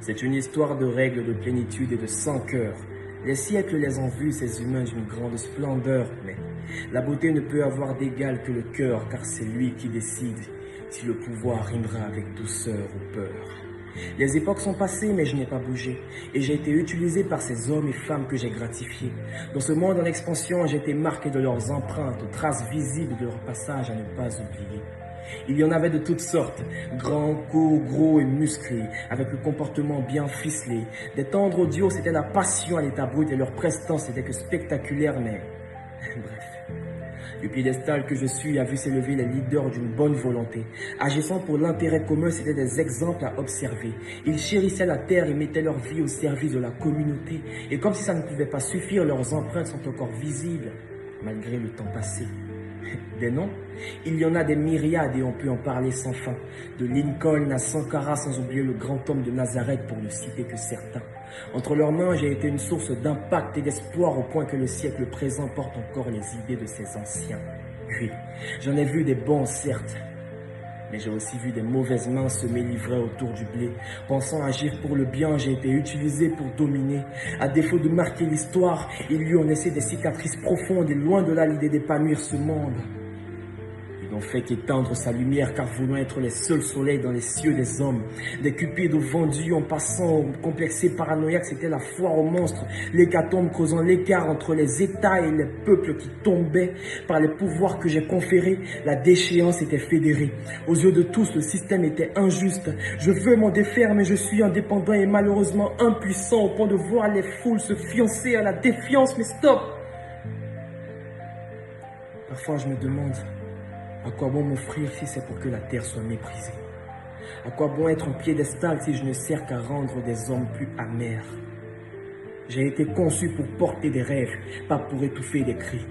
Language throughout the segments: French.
C'est une histoire de règles, de plénitude et de sans cœur. Les siècles les ont vus, ces humains d'une grande splendeur, mais la beauté ne peut avoir d'égal que le cœur, car c'est lui qui décide si le pouvoir rimera avec douceur ou peur. Les époques sont passées, mais je n'ai pas bougé, et j'ai été utilisé par ces hommes et femmes que j'ai gratifiés. Dans ce monde en expansion, j'ai été marqué de leurs empreintes, traces visibles de leur passage à ne pas oublier. Il y en avait de toutes sortes, grands, courts, gros et musclés, avec le comportement bien ficelé. Des tendres audios, c'était la passion à l'état brut et leur prestance n'était que spectaculaire, mais bref. Le piédestal que je suis a vu s'élever les leaders d'une bonne volonté. Agissant pour l'intérêt commun, c'était des exemples à observer. Ils chérissaient la terre et mettaient leur vie au service de la communauté. Et comme si ça ne pouvait pas suffire, leurs empreintes sont encore visibles, malgré le temps passé. Des noms, il y en a des myriades et on peut en parler sans fin. De Lincoln à Sankara, sans oublier le grand homme de Nazareth pour ne citer que certains. Entre leurs mains, j'ai été une source d'impact et d'espoir au point que le siècle présent porte encore les idées de ses anciens. Oui, j'en ai vu des bons certes, mais j'ai aussi vu des mauvaises mains semer l'ivraie autour du blé. Pensant agir pour le bien, j'ai été utilisé pour dominer. À défaut de marquer l'histoire, il lui en laissé des cicatrices profondes et loin de là l'idée d'épanouir ce monde. Ils n'ont fait qu'étendre sa lumière car voulant être les seuls soleils dans les cieux des hommes. Des cupides vendus en passant au complexé paranoïaque, c'était la foire aux monstres. L'hécatombe causant l'écart entre les États et les peuples qui tombaient. Par les pouvoirs que j'ai conférés, la déchéance était fédérée. Aux yeux de tous, le système était injuste. Je veux m'en défaire, mais je suis indépendant et malheureusement impuissant au point de voir les foules se fiancer à la défiance. Mais stop! Parfois, je me demande... à quoi bon m'offrir si c'est pour que la terre soit méprisée? À quoi bon être en piédestal si je ne sers qu'à rendre des hommes plus amers? J'ai été conçu pour porter des rêves, pas pour étouffer des cris.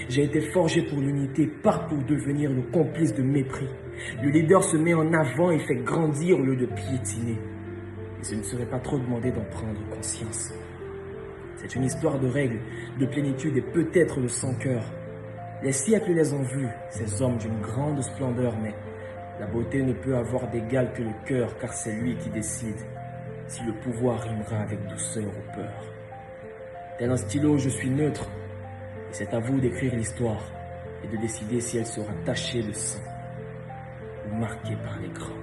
J'ai été forgé pour l'unité, pas pour devenir le complice de mépris. Le leader se met en avant et fait grandir au lieu de piétiner. Et ce ne serait pas trop demandé d'en prendre conscience. C'est une histoire de règles, de plénitude et peut-être de sans cœur. Les siècles les ont vus, ces hommes d'une grande splendeur, mais la beauté ne peut avoir d'égal que le cœur, car c'est lui qui décide si le pouvoir rimera avec douceur ou peur. Tel un stylo, je suis neutre, et c'est à vous d'écrire l'histoire et de décider si elle sera tachée de sang ou marquée par les grands.